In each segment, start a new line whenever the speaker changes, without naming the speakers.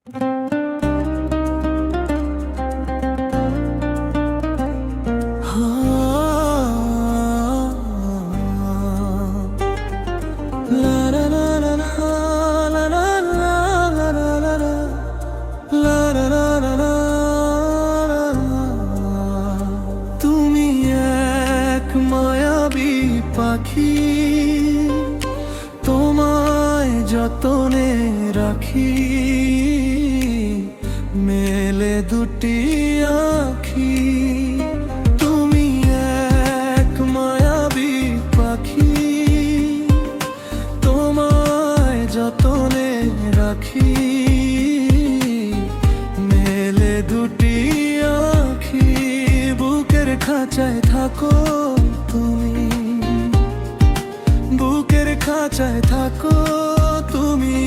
তুমি এক মায়াবী পাখি, তোমায় যতনে রাখি, মেলে দুটি আঁখি। তুমি এক মায়াবী পাখি, তোমায় যতনে রাখি, মেলে দুটি আঁখি। বুকের খাঁচায় থাকো তুমি, বুকের খাঁচায় থাকো তুমি,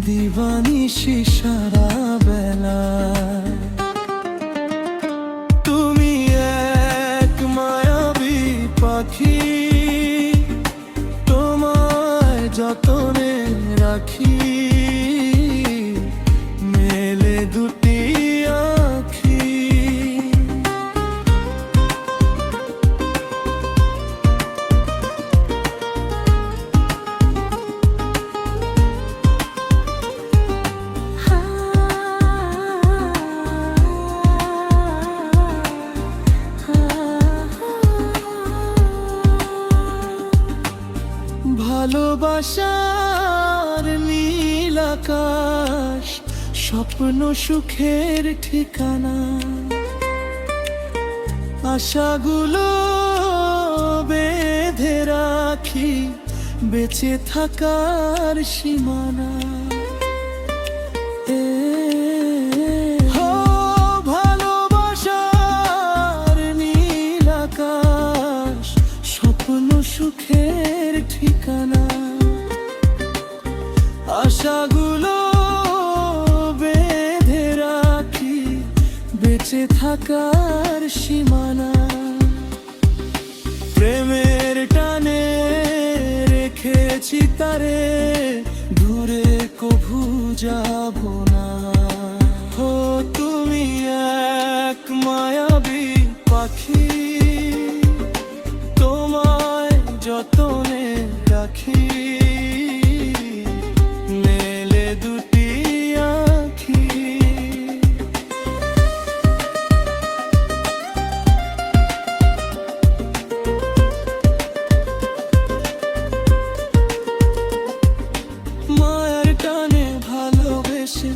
দিবানিশি সারা বেলা। তুমি এক মায়াবী পাখি, তোমায় যতনে রাখি, মেলে দুটি আঁখি। ভালোবাসার নীল আকাশ, স্বপ্ন সুখের ঠিকানা, আশাগুলো বেঁধে রাখি, বেঁচে থাকার সীমানা। ভালোবাসার নীল আকাশ, স্বপ্ন সুখের ঠিকানা, আশাগুলো বেঁধে রাখি, বেঁচে থাকার সীমানা। প্রেমের টানে রেখেছি তারে, দূরে কভু যাব না। ও তুমি এক মায়াবী পাখি, তোমায় যতনে রাখি, মেলে দুটি আঁখি। মায়ার টানে ভালোবেসে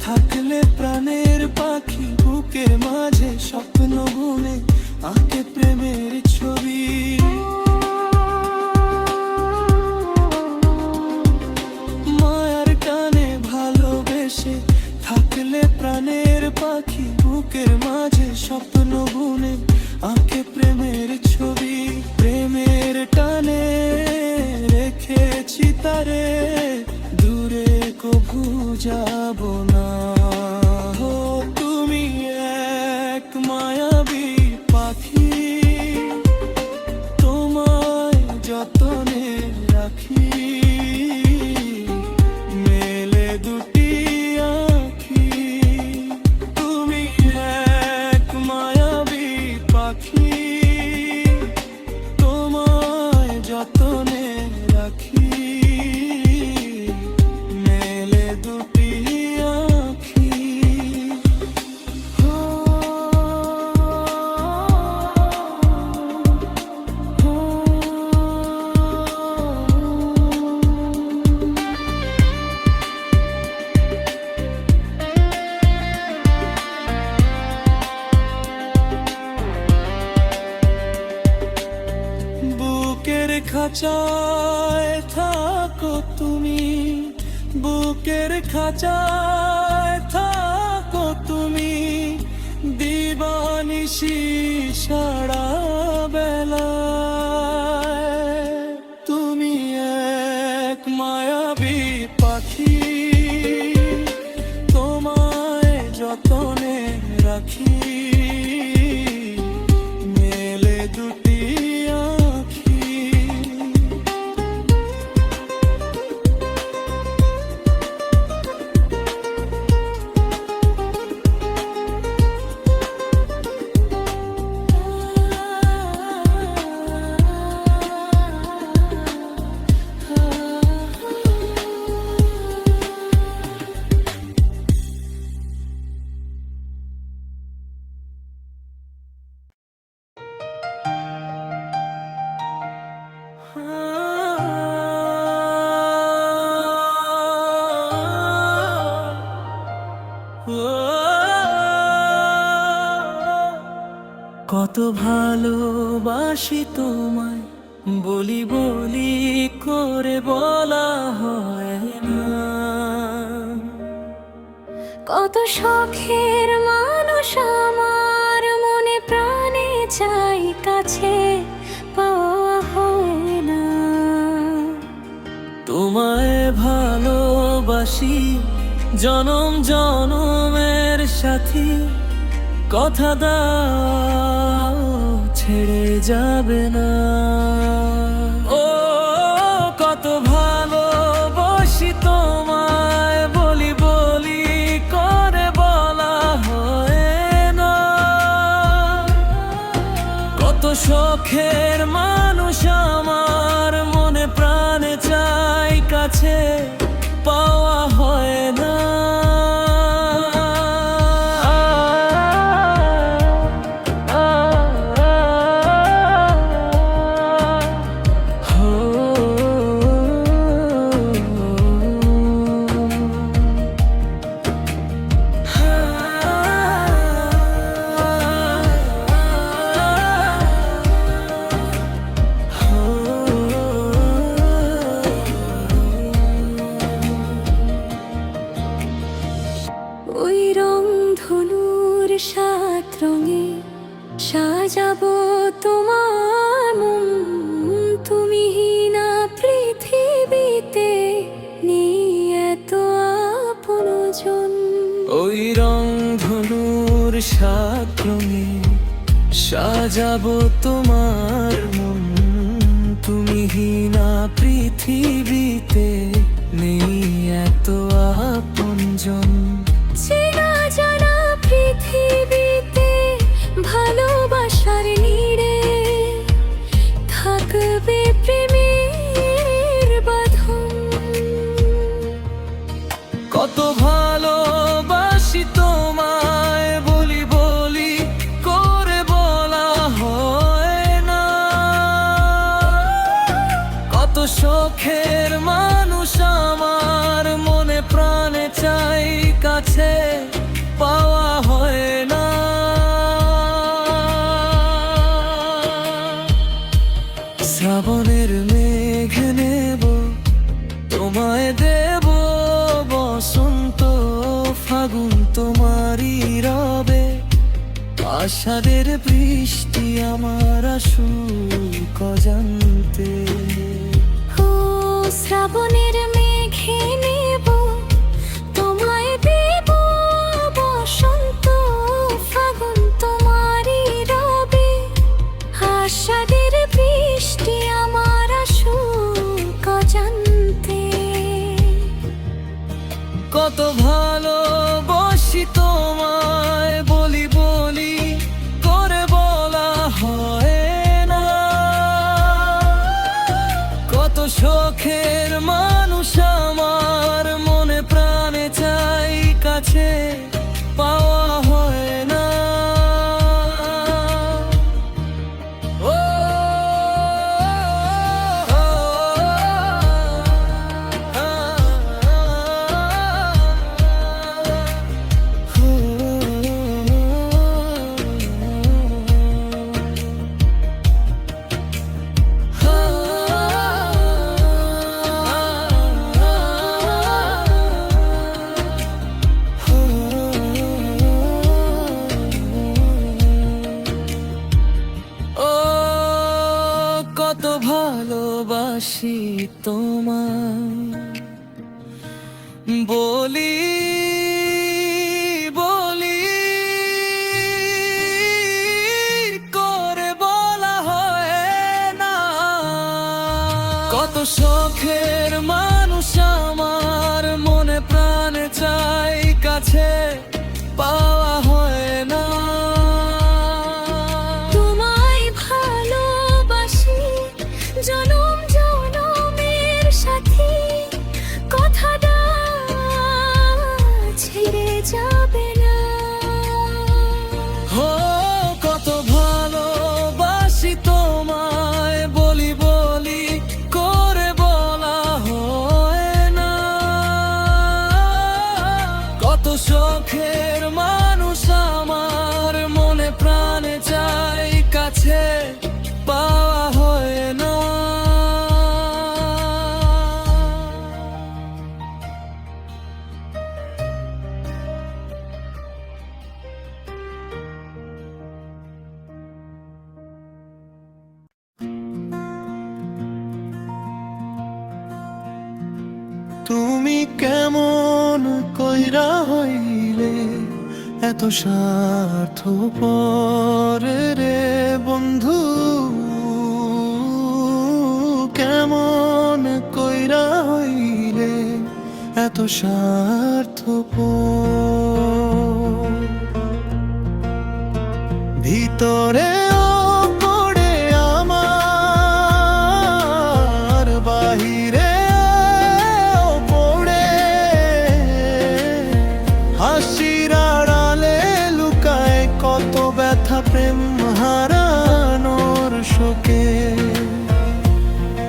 থাকলে প্রাণের পাখি, বুকের মাঝে স্বপ্ন বুনে আঁকে প্রেমের ছবি। মায়ার টানে ভালোবেসে থাকলে প্রাণের পাখি, বুকের মাঝে স্বপ্ন বুনে আঁকে প্রেমের ছবি। প্রেমের টানে রেখেছি তারে, দূরে কভু যাব না। ও তুমি এক মায়াবী পাখি, তোমায় যতনে রাখি, মেলে দুটি আঁখি। তুমি এক মায়াবী পাখি, তোমায় যতনে রাখি, মেলে দুটি আঁখি। বুকের খাঁচায় থাকো তুমি, বুকের খাঁচায় থাকো তুমি, দিবানিশি সারা বেলা। তুমি এক মায়াবী পাখি, তোমায় যতনে রাখি, মেলে দুটি আঁখি। কত ভালোবাসি তোমায়, বলি বলি করে বলা হয় না।
কত শখের মানুষ আমার, মনে প্রাণে চাই কাছে পাওয়া হয় না।
তোমায় ভালোবাসি জনম জনমের সাথী, কথা দাও ছেড়ে যাবে না। ও কত ভালোবাসি তোমায়, বলি বলি করে বলা হয় না। কত শখের মানুষ আমার, মনে প্রাণে চাই কাছে পাওয়া হয় না।
ওই রং ধনুর 7 রঙে সাজাবো তোমার মন, তুমি না পৃথিবীতে নেই এত আপনজন।
ওই রং ধনুর 7 রঙে সাজাবো তোমার মন, তুমি না পৃথিবীতে নেই এত আপনজন।
চেনা জানা পৃথিবীতে ভালোবাসার নিড়ে থাকবে প্রেমের বাঁধন।
কত ভালোবাসি তোমায়, বলি বলি করে বলা হয় না। কত শখের মানুষ আমার, মনে প্রাণে চাই কাছে পাওয়া হয় না। শ্রাবণের মেঘ নেব, তোমায় দেব বসন্ত ফাগুন তোমারই রবে। আষাঢ়ের বৃষ্টি আমার আসুক অজান্তে।
ও শ্রাবণের মেঘে নেব, তোমায় দেব বসন্ত ফাগুন তোমারই রবে। আষাঢ়ের বৃষ্টি আমার আসুক অজান্তে।
কত ভালোবাসি তোমায়, বলি বলি করে বলা হয় না। কত শখের মানুষ আমার, মনে প্রাণে চাই কাছে পাওয়া হয় না। ও কত ভালোবাসি তোমায়, বলি বলি করে বলা হয় না। কত শখের মানুষ আমার, মনে প্রাণে চাই কাছে পাওয়া হয় না।
তোমায় ভালোবাসি জনম জনমের সাথী, কথা দাও ছেড়ে যাবে না।
ও কত ভালোবাসি তোমায়, বলি বলি করে বলা হয় না। কত শখের মানুষ আমার, মনে প্রাণে চাই কেমন কইরা হইলে এত স্বার্থপর রে বন্ধু, কেমন কইরা হইলে এত স্বার্থপর। ভিতরে পড়ে আমার, বাহিরে পড়ে, হাসির আড়ালে লুকায় কত ব্যথা প্রেম হারানোর শোকে।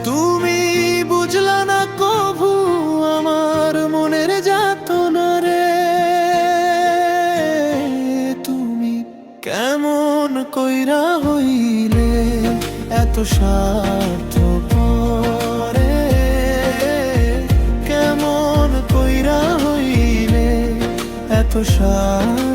তুমি বুঝলা না কভু আমার মনের যাতনা রে, তুমি কেমন কইরা হইলে এত স্বার্থপর রে, কেমন কইরা হইলে এত স্বার্থপর।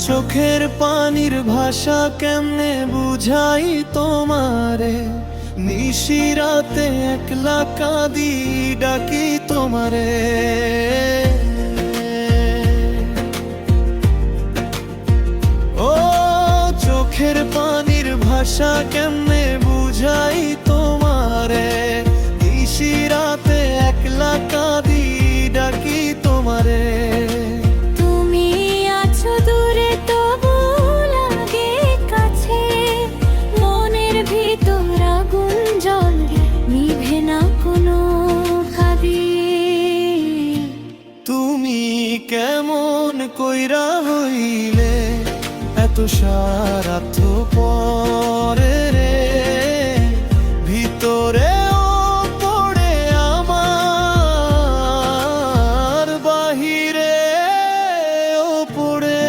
চোখের পানির ভাষা কেমনে বুঝাই তোমারে, নিশিরাতে একলা কাঁদি ডাকি তোমারে। ও চোখের পানির ভাষা কেমনে বুঝাই তোমারে, নিশিরাতে একলা কাঁদি ডাকি তোমারে।
তুমি আছো দূরে তবু লাগে কাছে, মনের ভিতর আগুন জ্বলে নিভে না কোনো কাঁদি।
তুমি কেমন কইরা হইলে এত স্বার্থপর রে, ভিতরে পড়ে আমার, বাহিরে পড়ে।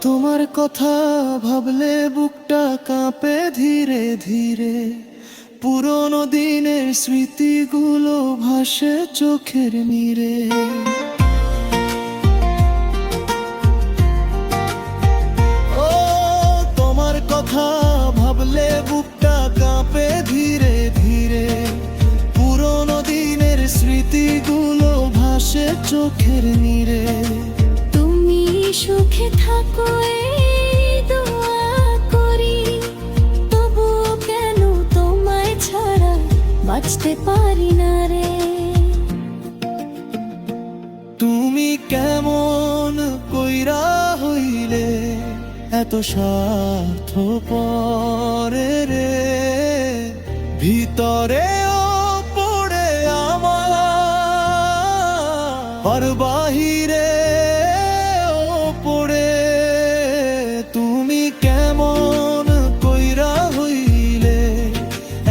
তোমার কথা ভাবলে বুকটা কাঁপে ধীরে ধীরে, পুরনো দিনের স্মৃতিগুলো ভাসে চোখের নীরে। ও তোমার কথা ভাবলে বুকটা কাঁপে ধীরে ধীরে, পুরনো দিনের স্মৃতিগুলো ভাসে চোখের নীরে।
তুমি সুখে থাকো এই দোয়া করি, তবু কেন তোমায় ছাড়া বাঁচতে পারি না রে।
তুমি কেমন কইরা হইলে এত স্বার্থপর রে, ভিতরে পড়ে আমার, আর বাহিরে পড়ে। তুমি কেমন কইরা হইলে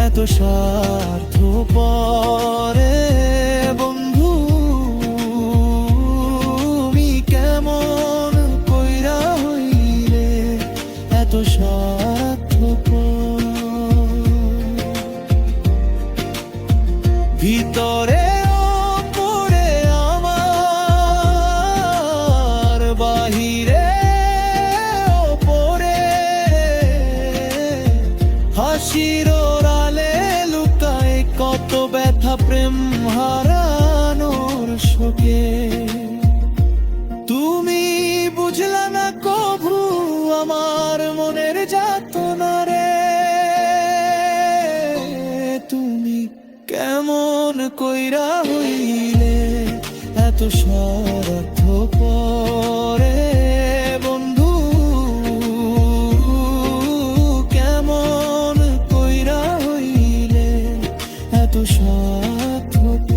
এত স্বার্থপর রে বন্ধু, তুমি কেমন কইরা হইলে এত স্বার্থপর। ভিতরে পড়ে আমার, বাহিরে পড়ে, হাসির আড়ালে লুকায় কত ব্যথা প্রেম হারানোর শোকে। তুমি বুঝলা না কভু আমার মনের যাতনা রে, তুমি কেমন কইরা হইলে এত স্বার্থপর রে বন্ধু, কেমন কইরা হইলে এত স্বার্থপর।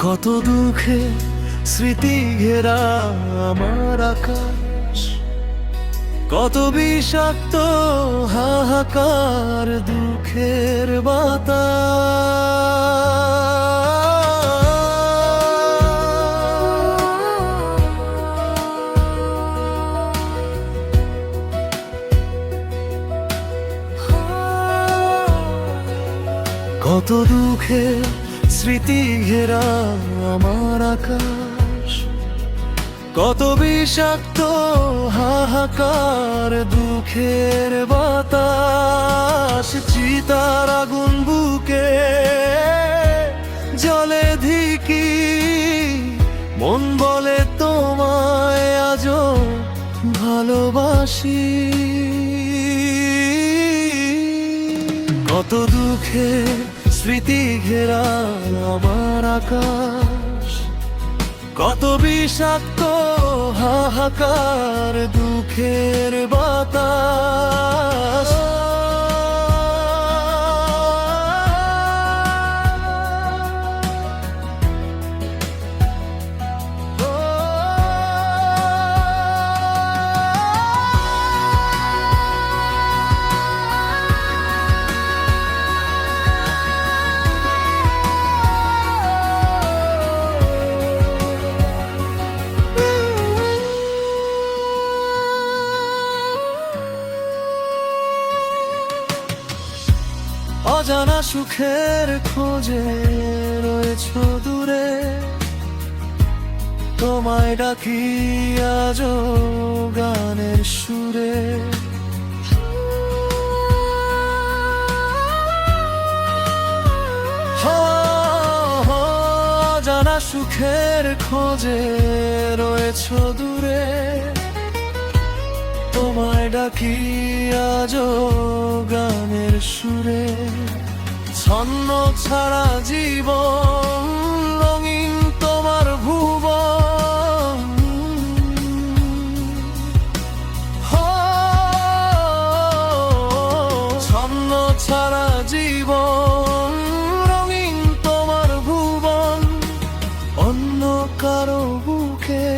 কত দুঃখে স্মৃতি ঘেরা আমার আকাশ, কত বিষাক্ত হাহাকার দুঃখের কত দুঃখে স্মৃতি ঘেরা আমার আকাশ, কত বিষাক্ত হাহাকার দুঃখের বাতাস। চিতার আগুন বুকে জলে ধিকি, মন বলে তোমায় আজও ভালোবাসি। কত দুঃখে স্মৃতি ঘেরা আমার আকাশ, কত বিষাক্ত হাহাকার দুঃখের বাতাস। অজানা সুখের খোঁজে রয়েছ দূরে, তোমায় ডাকি আজও গানের সুরে। অজানা সুখের খোঁজে রয়েছ দূরে, তোমায় ডাকি আজও গানের সুরে। ছন্ন ছাড়া জীবন রঙিন তোমার ভুবন, ছন্ন ছাড়া জীবন রঙিন তোমার ভুবন। অন্য কারো বুকে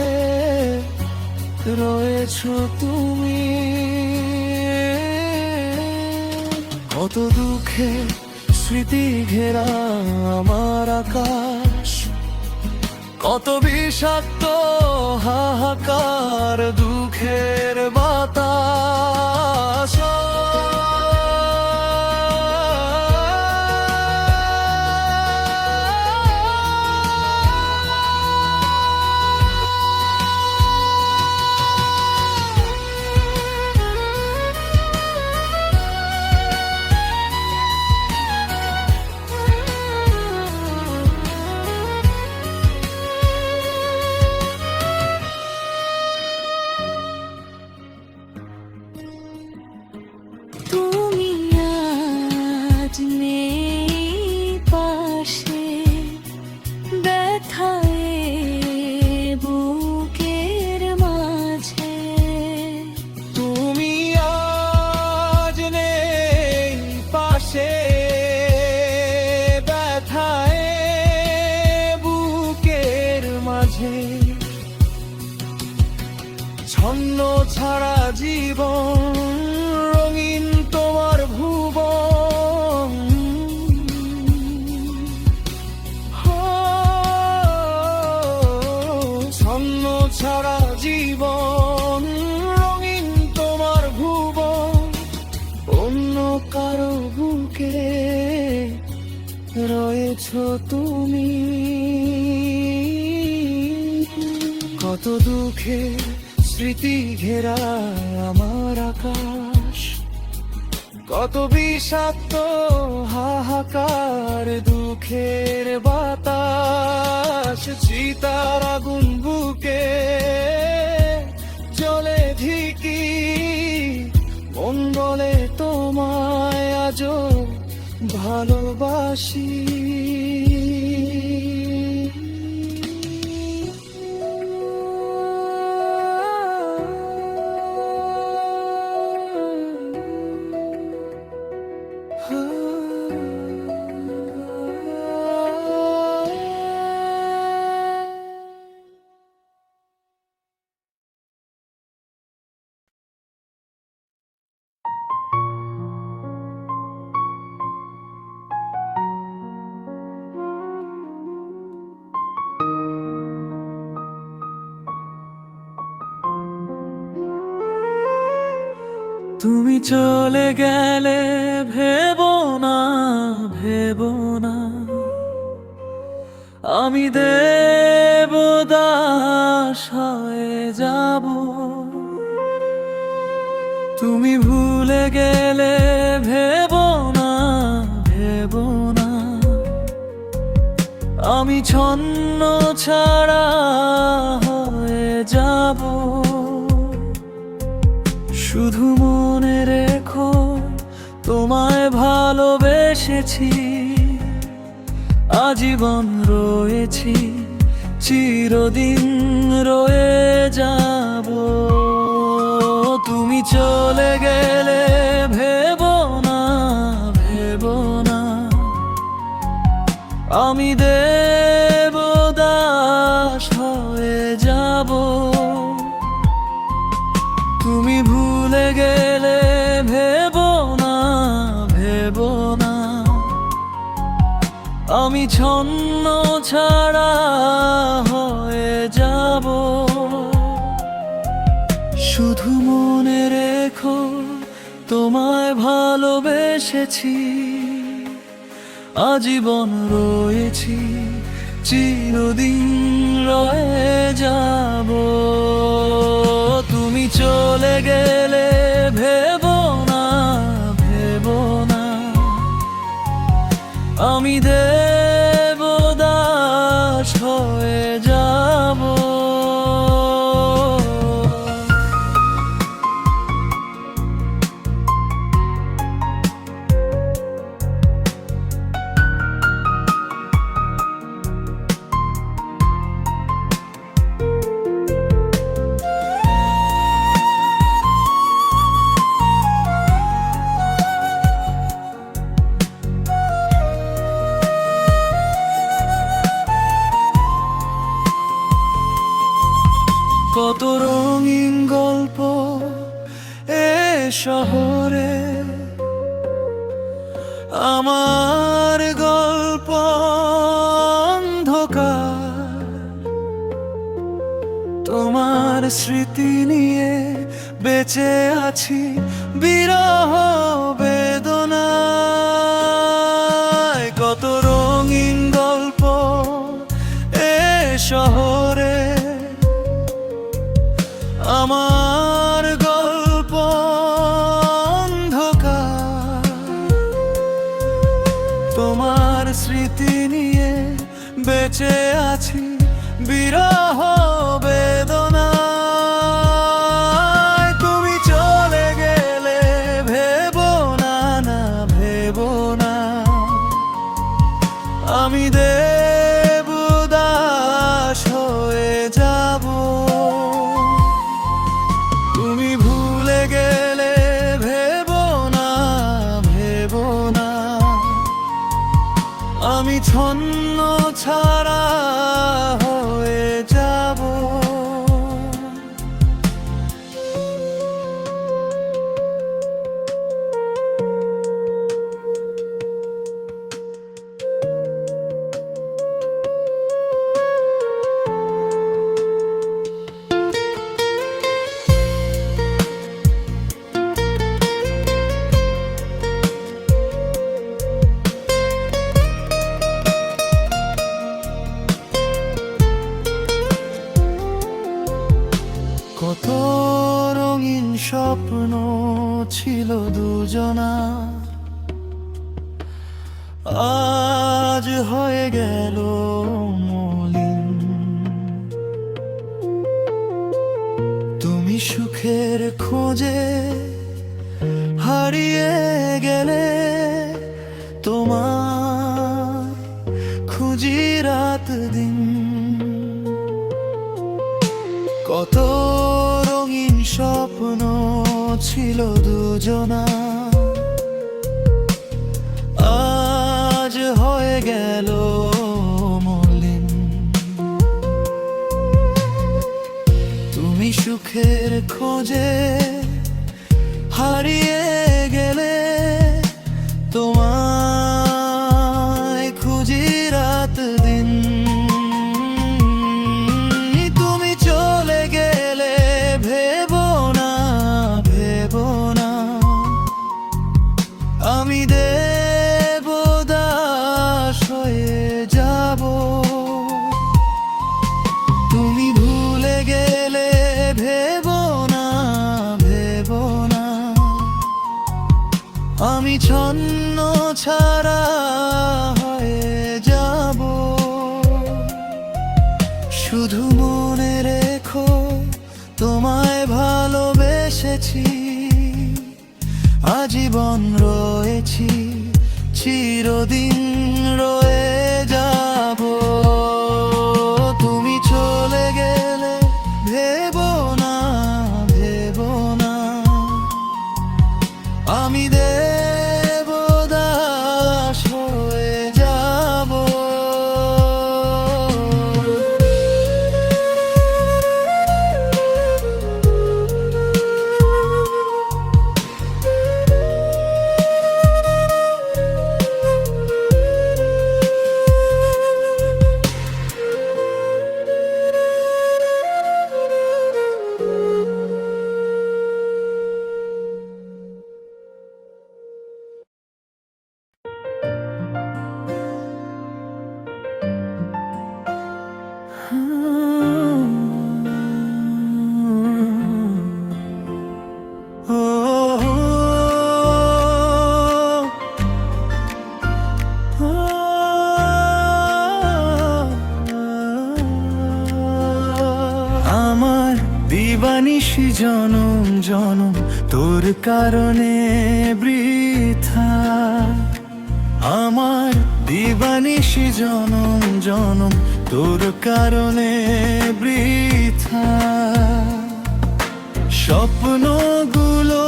রয়েছ তুমি। কত দুঃখে স্মৃতি ঘেরা আমার আকাশ, কত বিষাক্ত হাহাকার দুঃখের বাতাস।
তুমি আজ নেই পাশে, ব্যথায় বুকের মাঝে।
তুমি আজ নেই পাশে, ব্যথায় বুকের মাঝে। ছন্ন ছাড়া জীবন রঙিন তোমার ভুবন, ছন্ন ছাড়া জীবন রঙিন তোমার ভুবন। অন্য কারো বুকে রয়েছ তুমি। কত দুঃখে স্মৃতি ঘেরা আমার আকাশ, কত বিষাক্ত হাহাকার দুঃখের বাতাস। চিতার আগুন বুকে জলে ধিকি, মন বলে তোমায় আজও ভালোবাসি। তুমি চলে গেলে ভেবো না, ভেবো না আমি দেবদাস হয়ে যাব। তুমি ভুলে গেলে ভেবো না, ভেবো না আমি ছন্ন ছাড়া হয়ে যাব। শুধু মনে রেখো তোমায় ভালোবেসেছি, আজীবন রয়েছি, চিরদিন রয়ে যাব। তুমি চলে গেলে ভেবো না, ভেবো না আমি দেবদাস হয়ে যাব। তুমি ভুলে গেলে ভেবো না, ভেবো না আমি ছন্ন ছাড়া হয়ে যাব। শুধু মনে রেখো তোমায় ভালোবেসেছি, আজীবন রয়েছি, চিরদিন রয়ে যাব। তুমি চলে গেলে ভেবো না, ভেবো না আমি দেবদাস হয়ে যাব। কত রঙিন গল্প এ শহরে, আমার গল্প অন্ধকার। তোমার স্মৃতি নিয়ে বেঁচে আছি বিরহ বেদনায়। কত রঙিন গল্প এ শহরে, আমার গল্প অন্ধকার। তোমার স্মৃতি নিয়ে বেঁচে আছি বিরহ বেদনায়। তুমি চলে গেলে ভেবো না, না ভেবো না আমি দেবদাস হয়ে যাব। তুমি ভুলে গেলে ভেবো না, ভেবো না আমি ছন্ন ছাড়া হয়ে যাব। কত রঙিন স্বপ্ন ছিল দুজনা, আজ হয়ে গেল মলিন। তুমি সুখের খোঁজে হারিয়ে গেলে, তোমার খুঁজি রাত দিন। কত রঙিন স্বপ্ন ছিল দুজনা, আজ হয়ে গেল মলিন। তুমি সুখের খোঁজে হারিয়ে গেলে, তোমায় খুঁজি রাত দিন। তুমি চলে গেলে ভেবো না, ভেবো না ছন্ন ছাড়া হয়ে যাব। শুধু মনে রেখো তোমায় ভালোবেসেছি, আজীবন রয়েছি, চিরদিন রয়ে যাব। তুমি চলে গেলে ভেবো না, ভেবো না আমি দেবদাস হয়ে যাব। আমার দিবানিশি জনম জনম তোর কারণে বৃথা। আমার দিবানিশি জনম জনম তোর কারণে বৃথা। স্বপ্নগুলো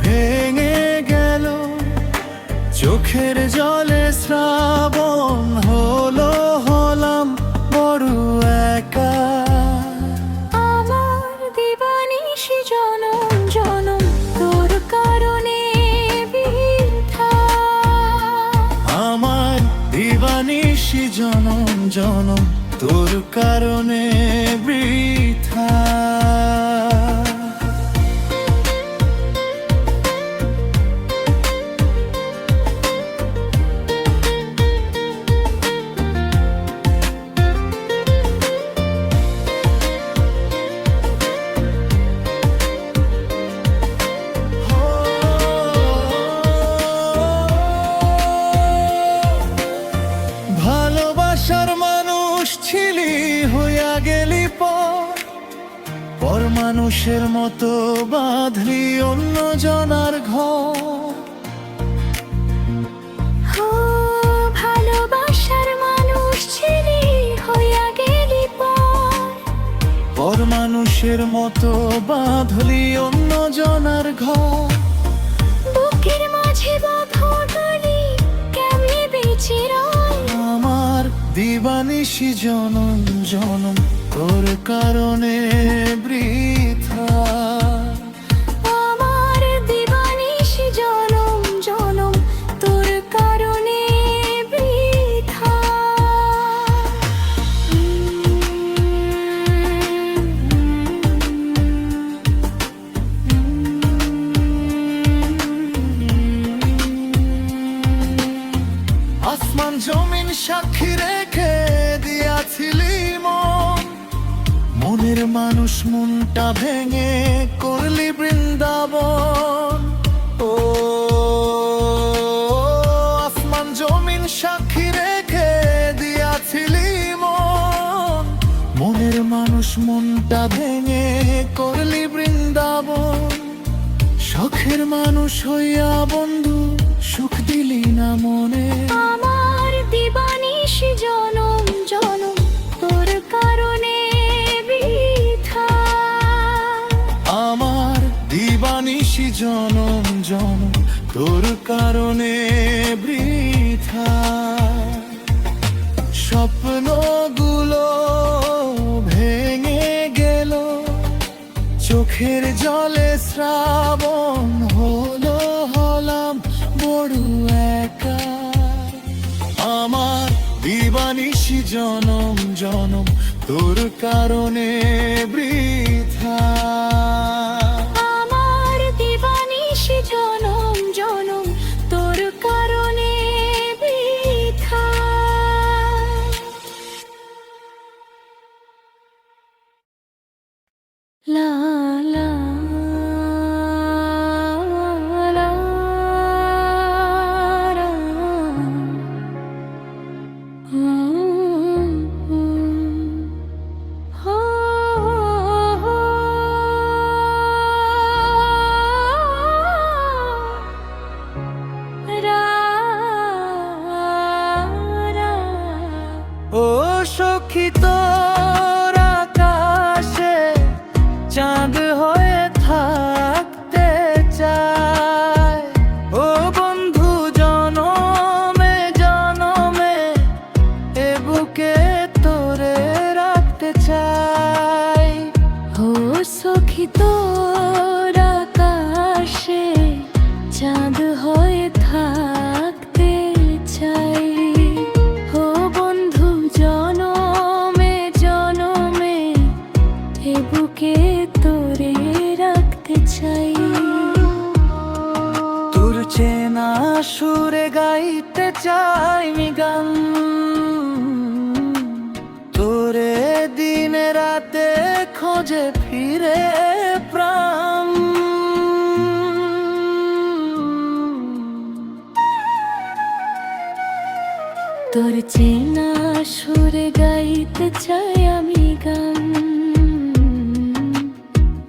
ভেঙে গেল, চোখের জলে শ্রাবণ হলো, হলাম বড় একা।
আমার দিবানিশি জনম জনম তোর কারণে বৃথা।
আমার দিবানিশি জনম জনম তোর কারণে বৃথা। ভালোবাসার মানুষ ছিলি, হইয়া গেলি পর মানুষের মতো বাঁধলি অন্য জনার ঘর।
ভালোবাসার মানুষ ছিলি, হইয়া গেলি
পর মানুষের মতো বাঁধলি অন্য জনার ঘর।
বুকের মাঝে বাঁধলি কেমনে বেঁচে রয়।
আমার দিবানিশি জনম জনম তোর কারণে বৃথা।
আমার দিবানিশি জনম জনম তোর কারণে বৃথা।
আসমান জমিন সাক্ষী রেখে দিয়াছিলি মন, মনের মানুষ মনটা ভেঙে করলি বৃন্দাবন। ও আসমান জমিন সাক্ষী রেখে দিয়াছিলি মন, মনের মানুষ মনটা ভেঙে করলি বৃন্দাবন। শখের মানুষ হইয়া বন্ধু সুখ দিলি না মনে।
আমার দিবানিশি জনম জনম তোর কারণে বৃথা।
আমার দিবানিশি জনম জনম তোর কারণে বৃথা। স্বপ্নগুলো ভেঙে গেল, চোখের জলে শ্রাবণ হলো, হলাম বড় একা। আমার দিবানিশি জনম জনম তোর কারণে বৃথা।
আমার দিবানিশি জনম জনম তোর কারণে বৃথা। লা লা লা
সখী তোর আকাশে চাঁদ হয়ে থাকতে চায়। ও বন্ধু জনমে জনমে এ বুকে তোরে রাখতে চাই।
ও সখী তোর আকাশে চাঁদ হয়ে থাকতে চাই। ও বন্ধু জনমে জনমে এ বুকে তোরে রাখতে চাই।
তোর চেনা সুরে গাইতে চাই আমি গান, তোরে দিনে রাতে খোঁজে ফিরে প্রাণ।
তোর চেনা সুরে গাইতে চাই আমি গান,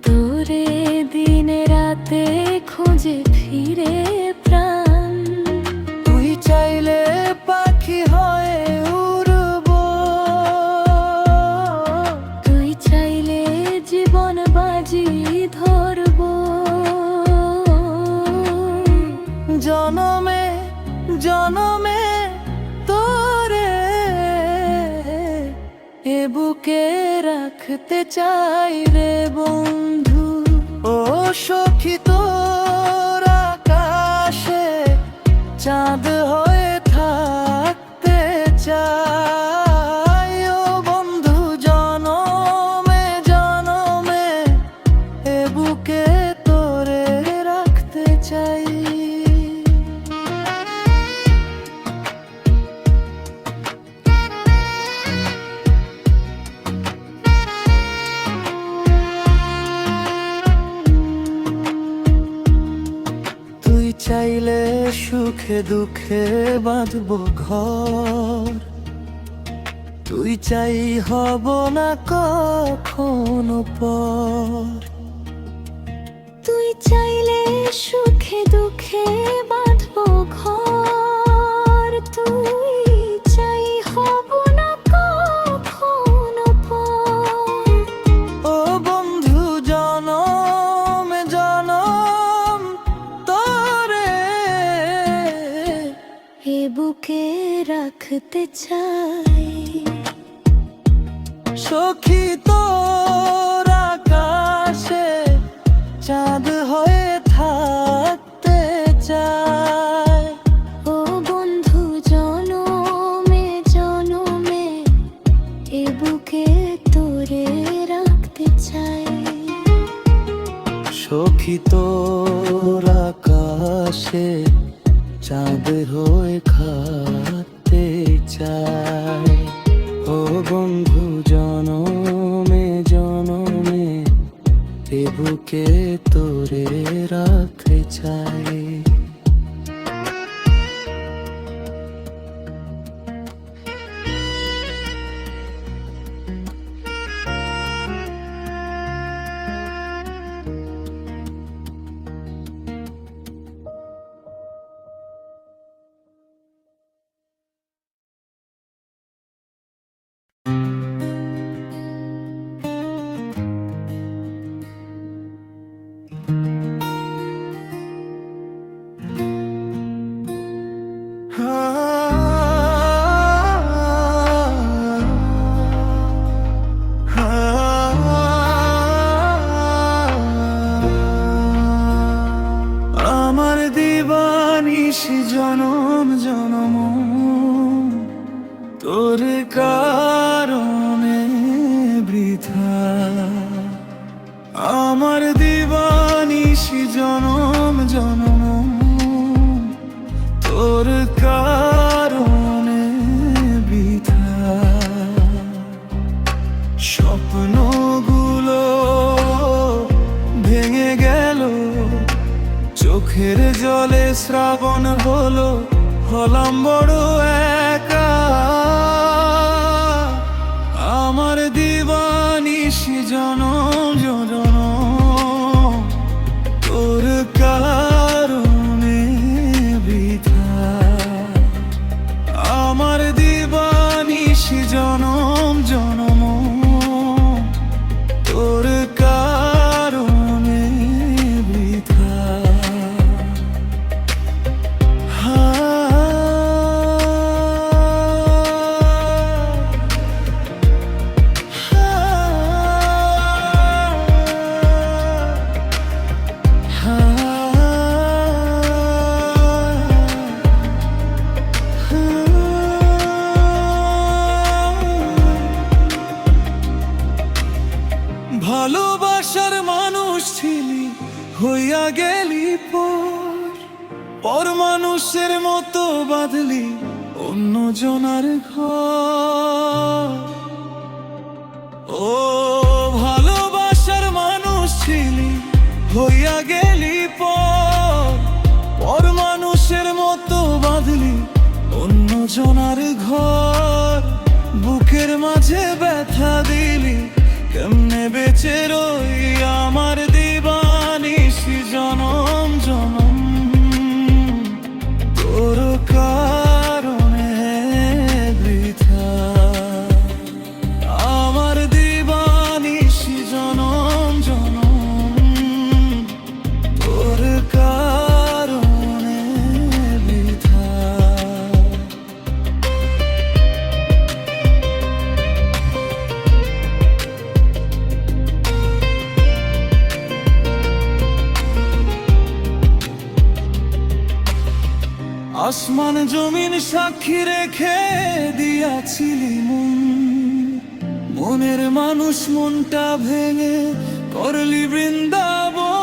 তোরে দিনে রাতে খোঁজে ফিরে প্রাণ।
তুই চাইলে পাখি হয়ে উড়ব,
তুই চাইলে জীবন বাজি ধরব।
জনমে জনমে তোরে এ বুকে রাখতে চাই রে বন্ধু। ও সখী তোর আকাশে চাঁদ হয়ে থাকতে চাই। ও বন্ধু জনমে জনমে এ বুকে তোরে রাখতে চাই। তুই চাইলে সুখে দুঃখে বাঁধবো ঘর, তুই চাই হব না কখনো পর।
তুই চাইলে সুখে দুঃখে বাঁধবো ঘর, তুই চাই হব না কখনো পর।
ও বন্ধু জনম জনম তোরে
এ বুকে রাখতে চাই।
সখী তোর আকাশে চাঁদ হয়ে থাকতে চায়।
ও বন্ধু জনমে জনমে এ বুকে তোরে রাখতে চাই।
সখী তোর আকাশে চাঁদ হয়ে থাকতে চায়। ও বন্ধু জনমে জনমে এ বুকে তোরে রাখতে চাই। আমার দিবানিশি জনম জনম তোর কারণে বৃথা। আমার দিবানিশি জনম জনম তোর কারণে বৃথা। স্বপ্নগুলো ভেঙে গেল, চোখের জলে শ্রাবণ হলো, হলাম বড় একা। আমার দিবানিশি জনম জনম তোর কারণে বৃথা। আমার দিবানিশি জনম হইয়া গেলি পর মানুষের মতো বাঁধলি অন্য জনার ঘর। ও ভালোবাসার মানুষ ছিলি, হইয়া গেলি পর মানুষের মতো বাঁধলি অন্য জনার ঘর। বুকের মাঝে ব্যথা দিলি, কেমনে বেঁচে রই আমার দিবানিশি জনম জনম। তোর কারণে বৃথা আমার দিবানিশি জনম জনম। তোর কারণে বৃথা। আসমান জমিন সাক্ষী রেখে দিয়াছিলি মনের মানুষ মনটা ভেঙে করলি বৃন্দাবন।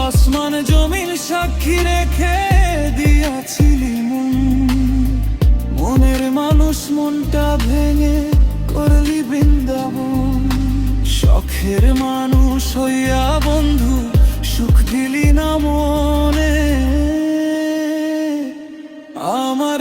আসমান জমিন সাক্ষী রেখে দিয়াছিলি মনের মানুষ মনটা ভেঙে করলি বৃন্দাবন। শখের মানুষ হইয়া বন্ধু সুখ দিলি না মনে আমার।